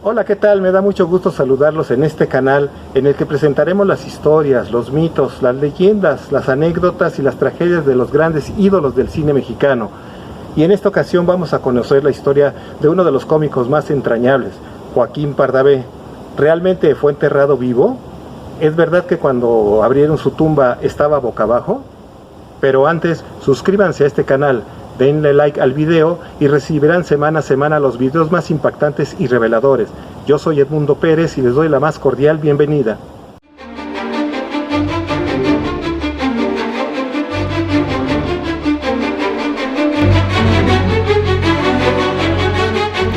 Hola, ¿qué tal? Me da mucho gusto saludarlos en este canal en el que presentaremos las historias, los mitos, las leyendas, las anécdotas y las tragedias de los grandes ídolos del cine mexicano. Y en esta ocasión vamos a conocer la historia de uno de los cómicos más entrañables, Joaquín Pardavé. ¿Realmente fue enterrado vivo? ¿Es verdad que cuando abrieron su tumba estaba boca abajo? Pero antes, suscríbanse a este canal, denle like al video y recibirán semana a semana los videos más impactantes y reveladores. Yo soy Edmundo Pérez y les doy la más cordial bienvenida.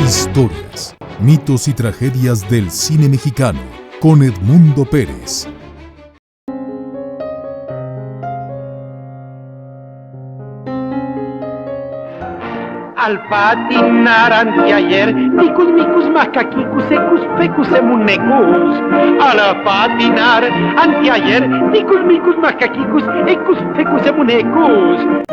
Historias, mitos y tragedias del cine mexicano con Edmundo Pérez. Al patinar anteayer, ticus, micus, macaquicus, ecus, fecus, emunecus. Al patinar anteayer, ticus, micus, macaquicus, ecus, fecus, emunecus.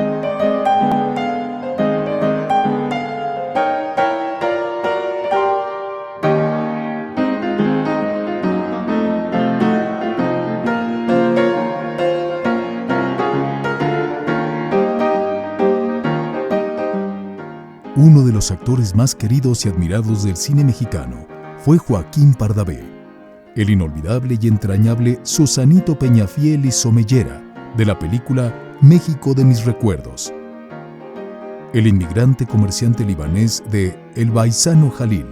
Uno de los actores más queridos y admirados del cine mexicano fue Joaquín Pardavé, el inolvidable y entrañable Susanito Peñafiel y Somellera de la película México de mis recuerdos. El inmigrante comerciante libanés de El Baizano Jalil,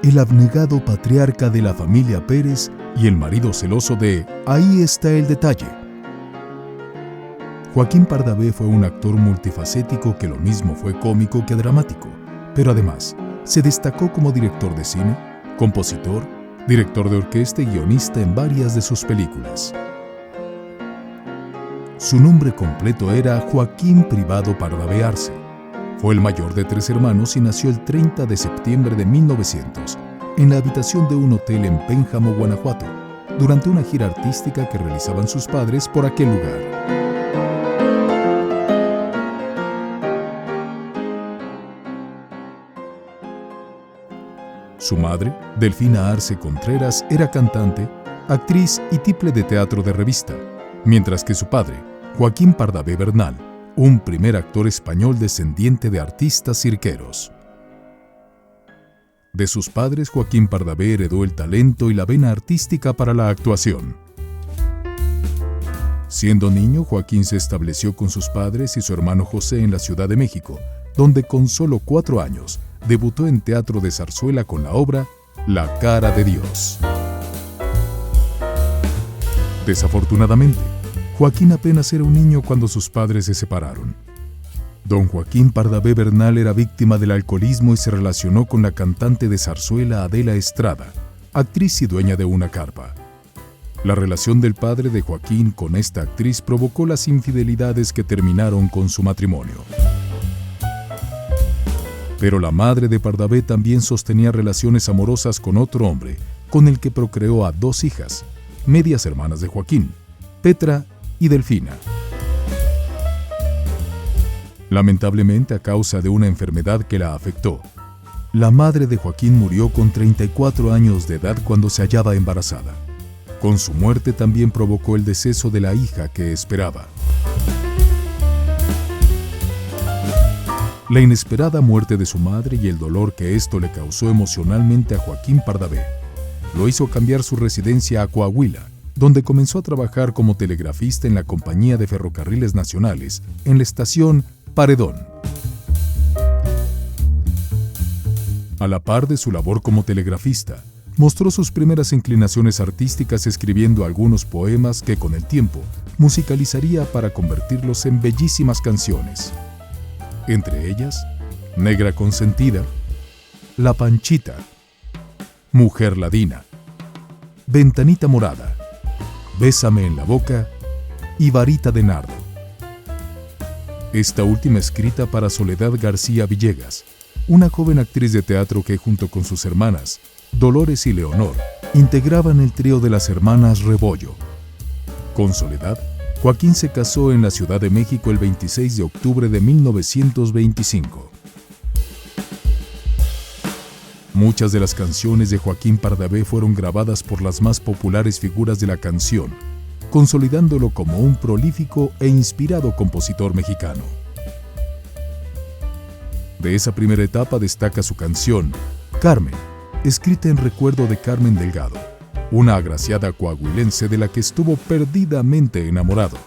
el abnegado patriarca de la familia Pérez y el marido celoso de Ahí está el detalle. Joaquín Pardavé fue un actor multifacético que lo mismo fue cómico que dramático, pero además se destacó como director de cine, compositor, director de orquesta y guionista en varias de sus películas. Su nombre completo era Joaquín Privado Pardavé Arce. Fue el mayor de 3 hermanos y nació el 30 de septiembre de 1900 en la habitación de un hotel en Pénjamo, Guanajuato, durante una gira artística que realizaban sus padres por aquel lugar. Su madre, Delfina Arce Contreras, era cantante, actriz y tiple de teatro de revista, mientras que su padre, Joaquín Pardavé Bernal, un primer actor español descendiente de artistas cirqueros. De sus padres, Joaquín Pardavé heredó el talento y la vena artística para la actuación. Siendo niño, Joaquín se estableció con sus padres y su hermano José en la Ciudad de México, donde con solo 4 años debutó en teatro de zarzuela con la obra La cara de Dios. Desafortunadamente, Joaquín apenas era un niño cuando sus padres se separaron. Don Joaquín Pardavé Bernal era víctima del alcoholismo y se relacionó con la cantante de zarzuela Adela Estrada, actriz y dueña de una carpa. La relación del padre de Joaquín con esta actriz provocó las infidelidades que terminaron con su matrimonio. Pero la madre de Pardavé también sostenía relaciones amorosas con otro hombre, con el que procreó a 2 hijas, medias hermanas de Joaquín, Petra y Delfina. Lamentablemente, a causa de una enfermedad que la afectó, la madre de Joaquín murió con 34 años de edad cuando se hallaba embarazada. Con su muerte también provocó el deceso de la hija que esperaba. La inesperada muerte de su madre y el dolor que esto le causó emocionalmente a Joaquín Pardavé lo hizo cambiar su residencia a Coahuila, donde comenzó a trabajar como telegrafista en la Compañía de Ferrocarriles Nacionales, en la estación Paredón. A la par de su labor como telegrafista, mostró sus primeras inclinaciones artísticas escribiendo algunos poemas que con el tiempo musicalizaría para convertirlos en bellísimas canciones. Entre ellas, Negra Consentida, La Panchita, Mujer Ladina, Ventanita Morada, Bésame en la Boca y Varita de Nardo. Esta última escrita para Soledad García Villegas, una joven actriz de teatro que junto con sus hermanas, Dolores y Leonor, integraban el trío de las hermanas Rebollo. Con Soledad, Joaquín se casó en la Ciudad de México el 26 de octubre de 1925. Muchas de las canciones de Joaquín Pardavé fueron grabadas por las más populares figuras de la canción, consolidándolo como un prolífico e inspirado compositor mexicano. De esa primera etapa destaca su canción, Carmen, escrita en recuerdo de Carmen Delgado, una agraciada coahuilense de la que estuvo perdidamente enamorado.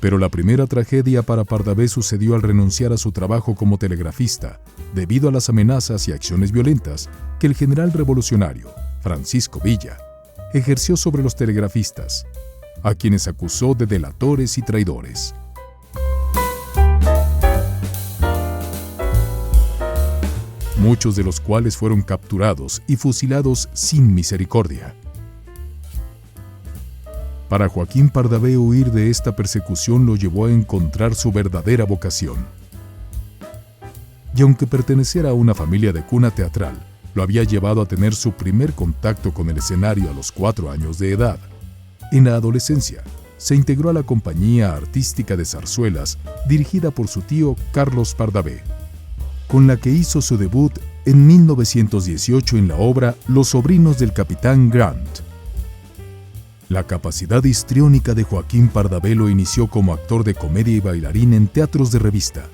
Pero la primera tragedia para Pardavé sucedió al renunciar a su trabajo como telegrafista, debido a las amenazas y acciones violentas que el general revolucionario, Francisco Villa, ejerció sobre los telegrafistas, a quienes acusó de delatores y traidores. Muchos de los cuales fueron capturados y fusilados sin misericordia. Para Joaquín Pardavé, huir de esta persecución lo llevó a encontrar su verdadera vocación. Y aunque pertenecer a una familia de cuna teatral lo había llevado a tener su primer contacto con el escenario a los 4 años de edad, en la adolescencia se integró a la compañía artística de zarzuelas dirigida por su tío Carlos Pardavé, con la que hizo su debut en 1918 en la obra Los sobrinos del capitán Grant. La capacidad histriónica de Joaquín Pardavé lo inició como actor de comedia y bailarín en teatros de revista,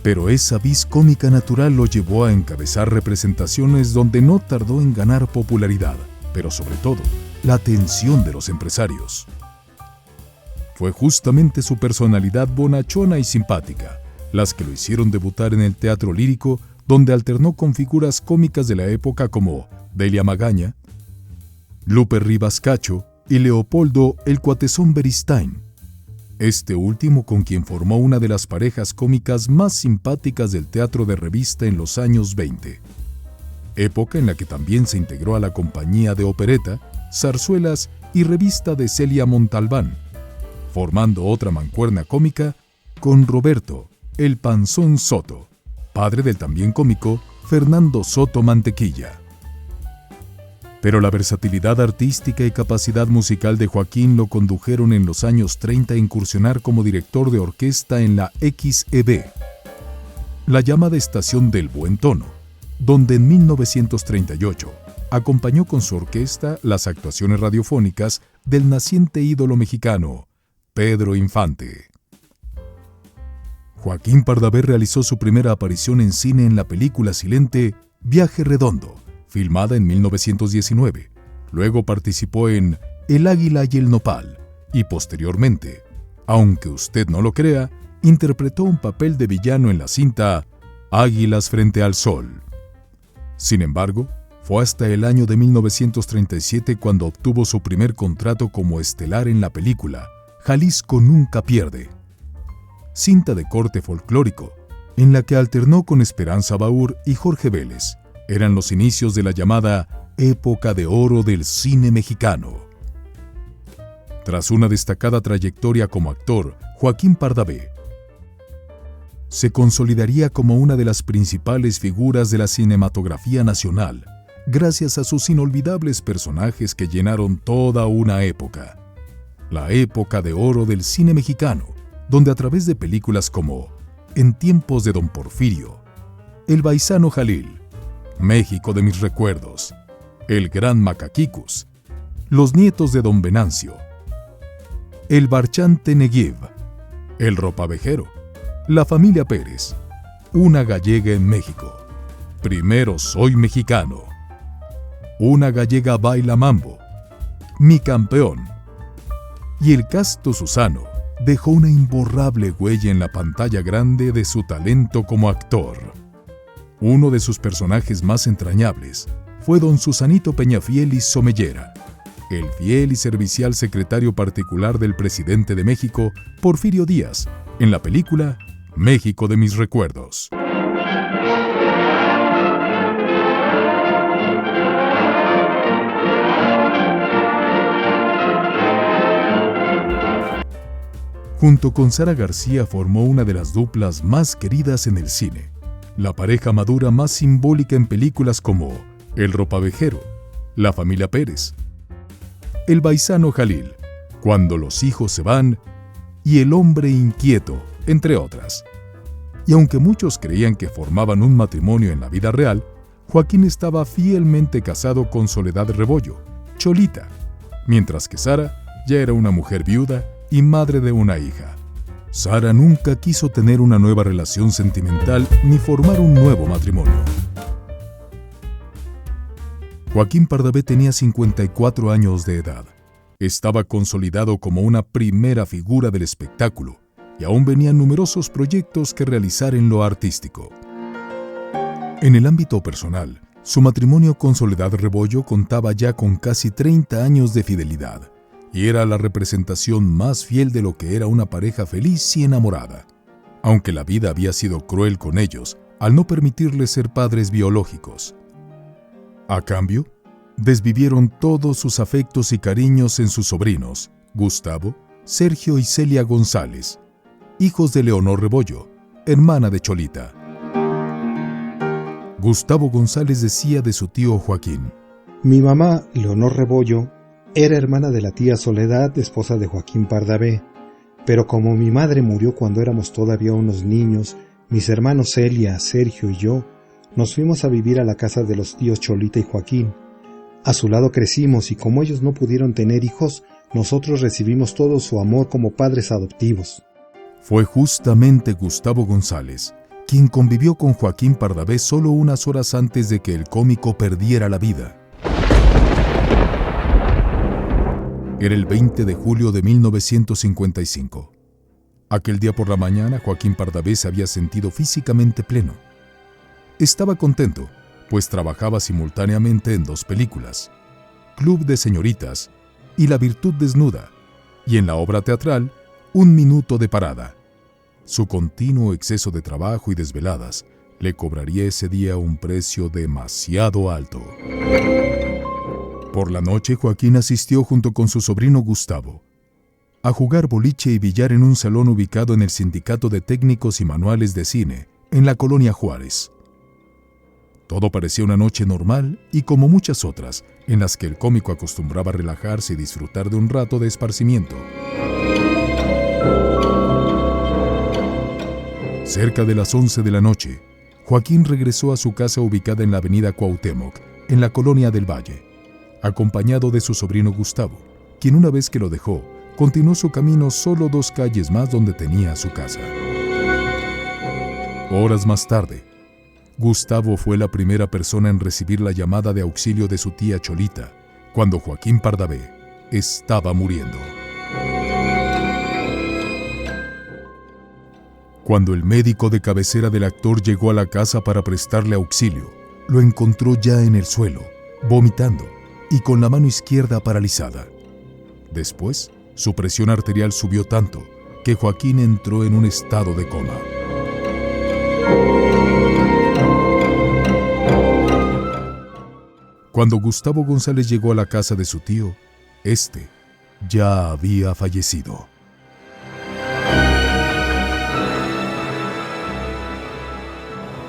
pero esa vis cómica natural lo llevó a encabezar representaciones donde no tardó en ganar popularidad, pero sobre todo, la atención de los empresarios. Fue justamente su personalidad bonachona y simpática las que lo hicieron debutar en el teatro lírico, donde alternó con figuras cómicas de la época como Delia Magaña, Lupe Rivas Cacho y Leopoldo el Cuatezón Beristain, este último con quien formó una de las parejas cómicas más simpáticas del teatro de revista en los años 20, época en la que también se integró a la compañía de opereta, zarzuelas y revista de Celia Montalbán, formando otra mancuerna cómica con Roberto el Panzón Soto, padre del también cómico Fernando Soto Mantequilla. Pero la versatilidad artística y capacidad musical de Joaquín lo condujeron en los años 30 a incursionar como director de orquesta en la XEB, la llamada Estación del Buen Tono, donde en 1938 acompañó con su orquesta las actuaciones radiofónicas del naciente ídolo mexicano, Pedro Infante. Joaquín Pardavé realizó su primera aparición en cine en la película silente Viaje Redondo, filmada en 1919. Luego participó en El Águila y el Nopal y posteriormente, aunque usted no lo crea, interpretó un papel de villano en la cinta Águilas frente al Sol. Sin embargo, fue hasta el año de 1937 cuando obtuvo su primer contrato como estelar en la película Jalisco Nunca Pierde, cinta de corte folclórico, en la que alternó con Esperanza Baur y Jorge Vélez. Eran los inicios de la llamada época de oro del cine mexicano. Tras una destacada trayectoria como actor, Joaquín Pardavé se consolidaría como una de las principales figuras de la cinematografía nacional, gracias a sus inolvidables personajes que llenaron toda una época. La época de oro del cine mexicano, donde a través de películas como En tiempos de Don Porfirio, El Baisano Jalil, México de mis recuerdos, El Gran Macaquicus, Los nietos de Don Venancio, El Barchante Neguiv, El Ropavejero, La familia Pérez, Una gallega en México, Primero soy mexicano, Una gallega baila mambo, Mi campeón, y el casto Susano dejó una imborrable huella en la pantalla grande de su talento como actor. Uno de sus personajes más entrañables fue don Susanito Peñafiel y Somellera, el fiel y servicial secretario particular del presidente de México, Porfirio Díaz, en la película México de mis recuerdos. Junto con Sara García formó una de las duplas más queridas en el cine, la pareja madura más simbólica en películas como El Ropavejero, La familia Pérez, El Baisano Jalil, Cuando los hijos se van y El hombre inquieto, entre otras. y aunque muchos creían que formaban un matrimonio en la vida real, Joaquín estaba fielmente casado con Soledad Rebollo, Cholita, mientras que Sara ya era una mujer viuda y madre de una hija. Sara nunca quiso tener una nueva relación sentimental ni formar un nuevo matrimonio. Joaquín Pardavé tenía 54 años de edad. Estaba consolidado como una primera figura del espectáculo y aún venían numerosos proyectos que realizar en lo artístico. En el ámbito personal, su matrimonio con Soledad Rebollo contaba ya con casi 30 años de fidelidad y era la representación más fiel de lo que era una pareja feliz y enamorada, aunque la vida había sido cruel con ellos al no permitirles ser padres biológicos. A cambio, desvivieron todos sus afectos y cariños en sus sobrinos, Gustavo, Sergio y Celia González, hijos de Leonor Rebollo, hermana de Cholita. Gustavo González decía de su tío Joaquín: Mi mamá, Leonor Rebollo, era hermana de la tía Soledad, esposa de Joaquín Pardavé, pero como mi madre murió cuando éramos todavía unos niños, mis hermanos Celia, Sergio y yo nos fuimos a vivir a la casa de los tíos Cholita y Joaquín. A su lado crecimos y como ellos no pudieron tener hijos, nosotros recibimos todo su amor como padres adoptivos. Fue justamente Gustavo González quien convivió con Joaquín Pardavé solo unas horas antes de que el cómico perdiera la vida. Era el 20 de julio de 1955. Aquel día por la mañana, Joaquín Pardavé se había sentido físicamente pleno. Estaba contento, pues trabajaba simultáneamente en 2 películas, Club de Señoritas y La Virtud Desnuda, y en la obra teatral, Un Minuto de Parada. Su continuo exceso de trabajo y desveladas le cobraría ese día un precio demasiado alto. Por la noche, Joaquín asistió junto con su sobrino Gustavo a jugar boliche y billar en un salón ubicado en el Sindicato de Técnicos y Manuales de Cine, en la Colonia Juárez. Todo parecía una noche normal y como muchas otras, en las que el cómico acostumbraba a relajarse y disfrutar de un rato de esparcimiento. Cerca de las 11 de la noche, Joaquín regresó a su casa ubicada en la avenida Cuauhtémoc, en la Colonia del Valle, acompañado de su sobrino Gustavo, quien una vez que lo dejó, continuó su camino solo 2 calles más donde tenía su casa. Horas más tarde, Gustavo fue la primera persona en recibir la llamada de auxilio de su tía Cholita, cuando Joaquín Pardavé estaba muriendo. Cuando el médico de cabecera del actor llegó a la casa para prestarle auxilio, lo encontró ya en el suelo, vomitando y con la mano izquierda paralizada. Después, su presión arterial subió tanto que Joaquín entró en un estado de coma. Cuando Gustavo González llegó a la casa de su tío, este ya había fallecido.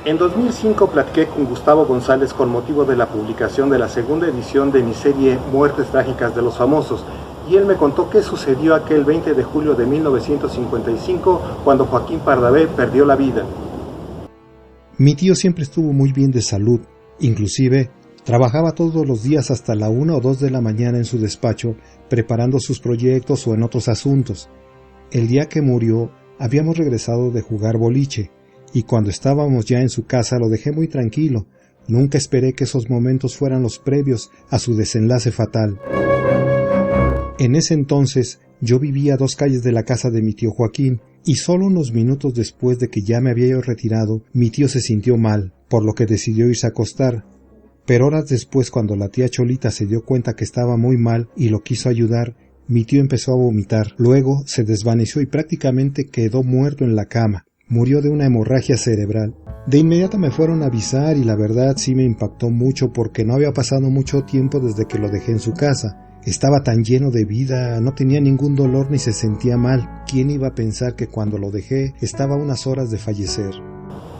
En 2005 platiqué con Gustavo González con motivo de la publicación de la segunda edición de mi serie Muertes Trágicas de los Famosos, y él me contó qué sucedió aquel 20 de julio de 1955 cuando Joaquín Pardavé perdió la vida. Mi tío siempre estuvo muy bien de salud, inclusive trabajaba todos los días hasta la 1 o 2 de la mañana en su despacho preparando sus proyectos o en otros asuntos. El día que murió habíamos regresado de jugar boliche, y cuando estábamos ya en su casa lo dejé muy tranquilo. Nunca esperé que esos momentos fueran los previos a su desenlace fatal. En ese entonces yo vivía a 2 calles de la casa de mi tío Joaquín, y solo unos minutos después de que ya me había yo retirado, mi tío se sintió mal, por lo que decidió irse a acostar. Pero horas después, cuando la tía Cholita se dio cuenta que estaba muy mal y lo quiso ayudar, mi tío empezó a vomitar. Luego se desvaneció y prácticamente quedó muerto en la cama. Murió de una hemorragia cerebral. De inmediato me fueron a avisar y la verdad sí me impactó mucho porque no había pasado mucho tiempo desde que lo dejé en su casa. Estaba tan lleno de vida, no tenía ningún dolor ni se sentía mal. ¿Quién iba a pensar que cuando lo dejé estaba a unas horas de fallecer?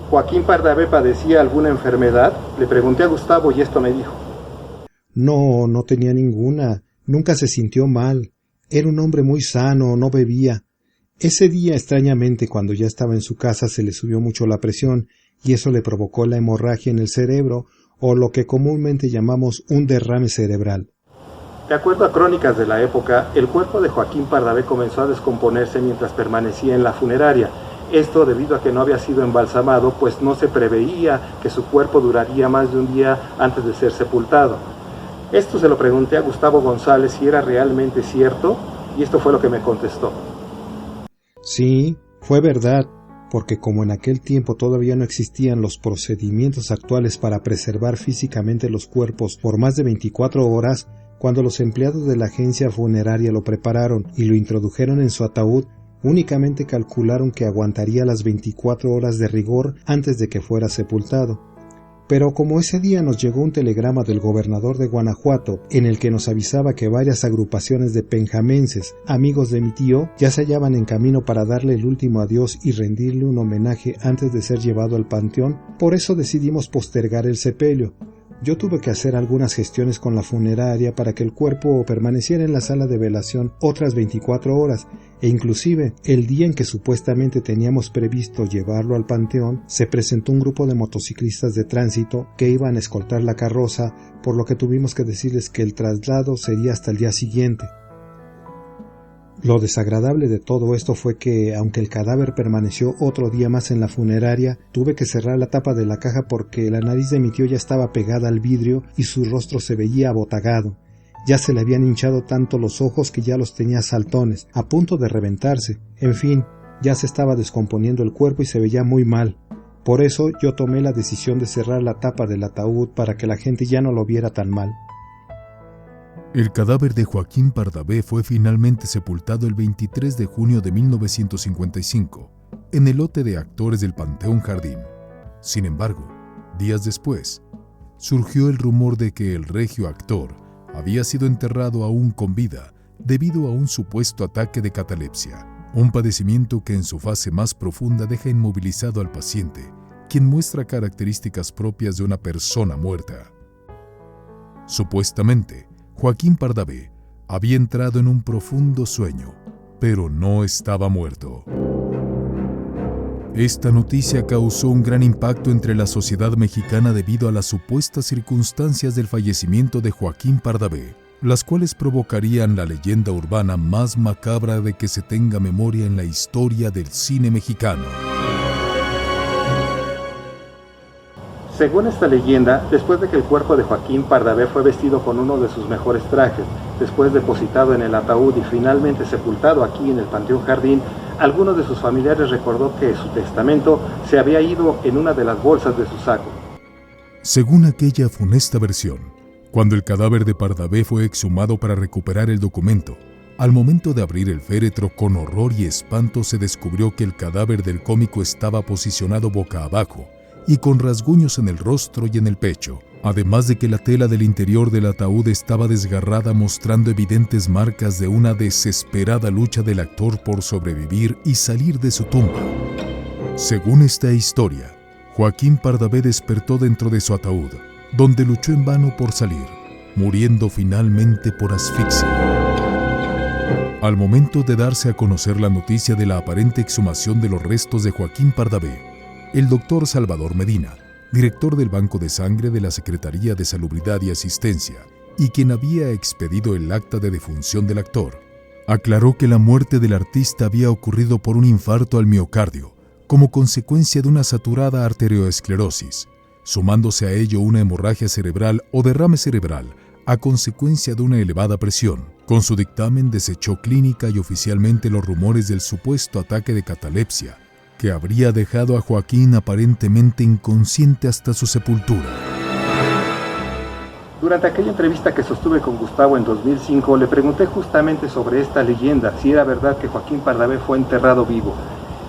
¿Joaquín Pardavé padecía alguna enfermedad? Le pregunté a Gustavo y esto me dijo. No tenía ninguna. Nunca se sintió mal. Era un hombre muy sano, no bebía. Ese día, extrañamente, cuando ya estaba en su casa, se le subió mucho la presión y eso le provocó la hemorragia en el cerebro, o lo que comúnmente llamamos un derrame cerebral. De acuerdo a crónicas de la época, el cuerpo de Joaquín Pardavé comenzó a descomponerse mientras permanecía en la funeraria. Esto debido a que no había sido embalsamado, pues no se preveía que su cuerpo duraría más de un día antes de ser sepultado. Esto se lo pregunté a Gustavo González si era realmente cierto, y esto fue lo que me contestó. Sí, fue verdad, porque como en aquel tiempo todavía no existían los procedimientos actuales para preservar físicamente los cuerpos por más de 24 horas, cuando los empleados de la agencia funeraria lo prepararon y lo introdujeron en su ataúd, únicamente calcularon que aguantaría las 24 horas de rigor antes de que fuera sepultado. Pero como ese día nos llegó un telegrama del gobernador de Guanajuato en el que nos avisaba que varias agrupaciones de penjamenses, amigos de mi tío, ya se hallaban en camino para darle el último adiós y rendirle un homenaje antes de ser llevado al panteón, por eso decidimos postergar el sepelio. Yo tuve que hacer algunas gestiones con la funeraria para que el cuerpo permaneciera en la sala de velación otras 24 horas, e inclusive el día en que supuestamente teníamos previsto llevarlo al panteón, se presentó un grupo de motociclistas de tránsito que iban a escoltar la carroza, por lo que tuvimos que decirles que el traslado sería hasta el día siguiente. Lo desagradable de todo esto fue que, aunque el cadáver permaneció otro día más en la funeraria, tuve que cerrar la tapa de la caja porque la nariz de mi tío ya estaba pegada al vidrio y su rostro se veía abotagado. Ya se le habían hinchado tanto los ojos que ya los tenía saltones, a punto de reventarse. En fin, ya se estaba descomponiendo el cuerpo y se veía muy mal. Por eso yo tomé la decisión de cerrar la tapa del ataúd para que la gente ya no lo viera tan mal. El cadáver de Joaquín Pardavé fue finalmente sepultado el 23 de junio de 1955 en el lote de actores del Panteón Jardín. Sin embargo, días después, surgió el rumor de que el regio actor había sido enterrado aún con vida debido a un supuesto ataque de catalepsia, un padecimiento que en su fase más profunda deja inmovilizado al paciente, quien muestra características propias de una persona muerta. Supuestamente, Joaquín Pardavé había entrado en un profundo sueño, pero no estaba muerto. Esta noticia causó un gran impacto entre la sociedad mexicana debido a las supuestas circunstancias del fallecimiento de Joaquín Pardavé, las cuales provocarían la leyenda urbana más macabra de que se tenga memoria en la historia del cine mexicano. Según esta leyenda, después de que el cuerpo de Joaquín Pardavé fue vestido con uno de sus mejores trajes, después depositado en el ataúd y finalmente sepultado aquí en el Panteón Jardín, algunos de sus familiares recordó que su testamento se había ido en una de las bolsas de su saco. Según aquella funesta versión, cuando el cadáver de Pardavé fue exhumado para recuperar el documento, al momento de abrir el féretro con horror y espanto se descubrió que el cadáver del cómico estaba posicionado boca abajo y con rasguños en el rostro y en el pecho, además de que la tela del interior del ataúd estaba desgarrada mostrando evidentes marcas de una desesperada lucha del actor por sobrevivir y salir de su tumba. Según esta historia, Joaquín Pardavé despertó dentro de su ataúd, donde luchó en vano por salir, muriendo finalmente por asfixia. Al momento de darse a conocer la noticia de la aparente exhumación de los restos de Joaquín Pardavé, el doctor Salvador Medina, director del Banco de Sangre de la Secretaría de Salubridad y Asistencia, y quien había expedido el acta de defunción del actor, aclaró que la muerte del artista había ocurrido por un infarto al miocardio, como consecuencia de una saturada arterioesclerosis, sumándose a ello una hemorragia cerebral o derrame cerebral a consecuencia de una elevada presión. Con su dictamen desechó clínica y oficialmente los rumores del supuesto ataque de catalepsia, que habría dejado a Joaquín aparentemente inconsciente hasta su sepultura. Durante aquella entrevista que sostuve con Gustavo en 2005, le pregunté justamente sobre esta leyenda, si era verdad que Joaquín Pardavé fue enterrado vivo.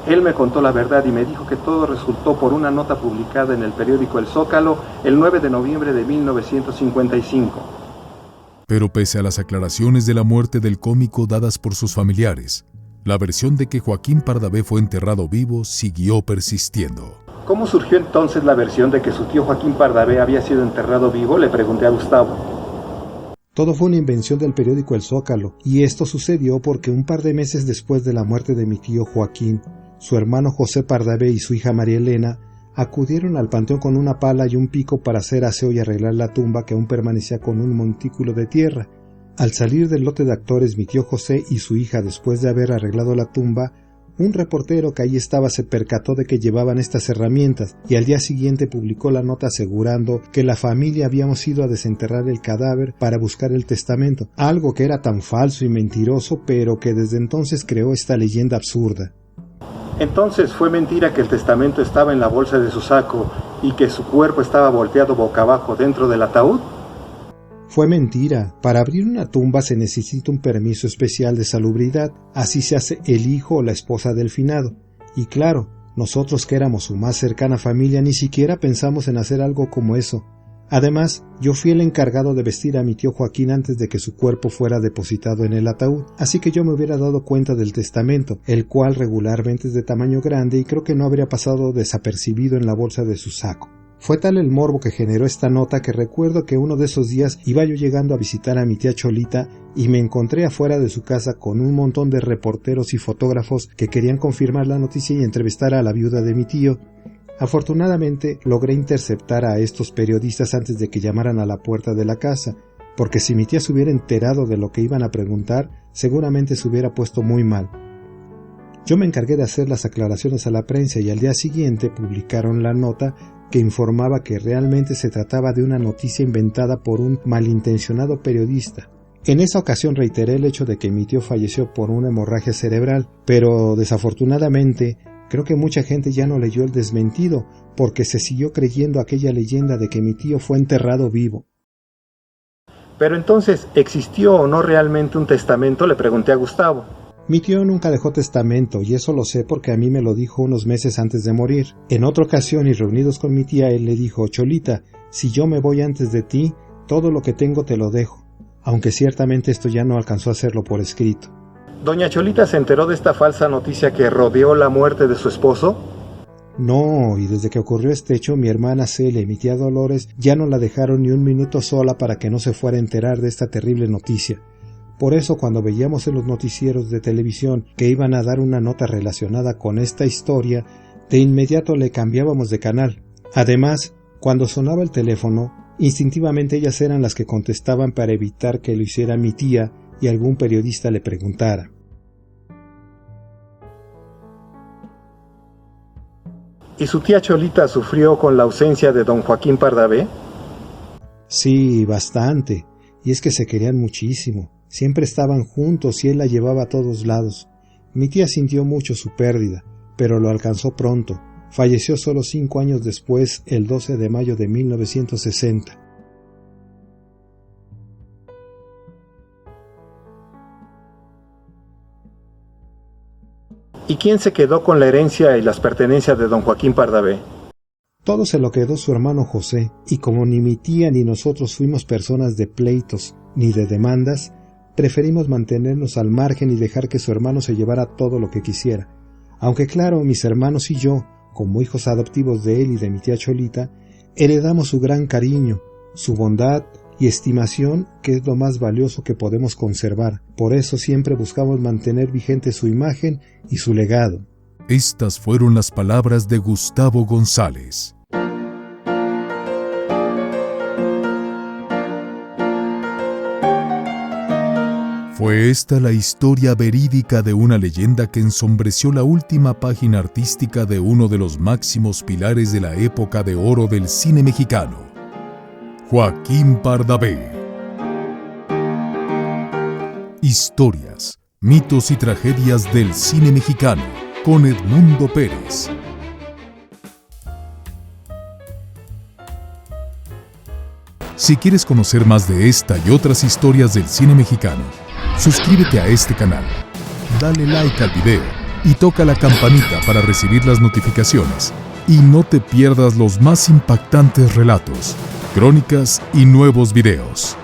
Él me contó la verdad y me dijo que todo resultó por una nota publicada en el periódico El Zócalo el 9 de noviembre de 1955. Pero pese a las aclaraciones de la muerte del cómico dadas por sus familiares, la versión de que Joaquín Pardavé fue enterrado vivo siguió persistiendo. ¿Cómo surgió entonces la versión de que su tío Joaquín Pardavé había sido enterrado vivo? Le pregunté a Gustavo. Todo fue una invención del periódico El Zócalo, y esto sucedió porque un par de meses después de la muerte de mi tío Joaquín, su hermano José Pardavé y su hija María Elena acudieron al panteón con una pala y un pico para hacer aseo y arreglar la tumba que aún permanecía con un montículo de tierra. Al salir del lote de actores mi tío José y su hija después de haber arreglado la tumba, un reportero que allí estaba se percató de que llevaban estas herramientas y al día siguiente publicó la nota asegurando que la familia habíamos ido a desenterrar el cadáver para buscar el testamento, algo que era tan falso y mentiroso, pero que desde entonces creó esta leyenda absurda. Entonces fue mentira que el testamento estaba en la bolsa de su saco y que su cuerpo estaba volteado boca abajo dentro del ataúd. Fue mentira. Para abrir una tumba se necesita un permiso especial de salubridad, así se hace el hijo o la esposa del finado. Y claro, nosotros que éramos su más cercana familia ni siquiera pensamos en hacer algo como eso. Además, yo fui el encargado de vestir a mi tío Joaquín antes de que su cuerpo fuera depositado en el ataúd, así que yo me hubiera dado cuenta del testamento, el cual regularmente es de tamaño grande y creo que no habría pasado desapercibido en la bolsa de su saco. Fue tal el morbo que generó esta nota que recuerdo que uno de esos días iba yo llegando a visitar a mi tía Cholita y me encontré afuera de su casa con un montón de reporteros y fotógrafos que querían confirmar la noticia y entrevistar a la viuda de mi tío. Afortunadamente logré interceptar a estos periodistas antes de que llamaran a la puerta de la casa, porque si mi tía se hubiera enterado de lo que iban a preguntar, seguramente se hubiera puesto muy mal. Yo me encargué de hacer las aclaraciones a la prensa y al día siguiente publicaron la nota que informaba que realmente se trataba de una noticia inventada por un malintencionado periodista. En esa ocasión reiteré el hecho de que mi tío falleció por una hemorragia cerebral, pero desafortunadamente creo que mucha gente ya no leyó el desmentido porque se siguió creyendo aquella leyenda de que mi tío fue enterrado vivo. Pero entonces, ¿existió o no realmente un testamento?, le pregunté a Gustavo. Mi tío nunca dejó testamento, y eso lo sé porque a mí me lo dijo unos meses antes de morir. En otra ocasión y reunidos con mi tía, él le dijo: Cholita, si yo me voy antes de ti, todo lo que tengo te lo dejo, aunque ciertamente esto ya no alcanzó a hacerlo por escrito. ¿Doña Cholita se enteró de esta falsa noticia que rodeó la muerte de su esposo? No, y desde que ocurrió este hecho, mi hermana Celia y mi tía Dolores ya no la dejaron ni un minuto sola para que no se fuera a enterar de esta terrible noticia. Por eso, cuando veíamos en los noticieros de televisión que iban a dar una nota relacionada con esta historia, de inmediato le cambiábamos de canal. Además, cuando sonaba el teléfono, instintivamente ellas eran las que contestaban para evitar que lo hiciera mi tía y algún periodista le preguntara. ¿Y su tía Cholita sufrió con la ausencia de don Joaquín Pardavé? Sí, bastante. Y es que se querían muchísimo. Siempre estaban juntos y él la llevaba a todos lados. Mi tía sintió mucho su pérdida, pero lo alcanzó pronto. Falleció solo 5 años después, el 12 de mayo de 1960. ¿Y quién se quedó con la herencia y las pertenencias de don Joaquín Pardavé? Todo se lo quedó su hermano José, y como ni mi tía ni nosotros fuimos personas de pleitos ni de demandas, preferimos mantenernos al margen y dejar que su hermano se llevara todo lo que quisiera. Aunque claro, mis hermanos y yo, como hijos adoptivos de él y de mi tía Cholita, heredamos su gran cariño, su bondad y estimación, que es lo más valioso que podemos conservar. Por eso siempre buscamos mantener vigente su imagen y su legado. Estas fueron las palabras de Gustavo González. Fue esta la historia verídica de una leyenda que ensombreció la última página artística de uno de los máximos pilares de la época de oro del cine mexicano, Joaquín Pardavé. Historias, mitos y tragedias del cine mexicano, con Edmundo Pérez. Si quieres conocer más de esta y otras historias del cine mexicano, suscríbete a este canal, dale like al video y toca la campanita para recibir las notificaciones. Y no te pierdas los más impactantes relatos, crónicas y nuevos videos.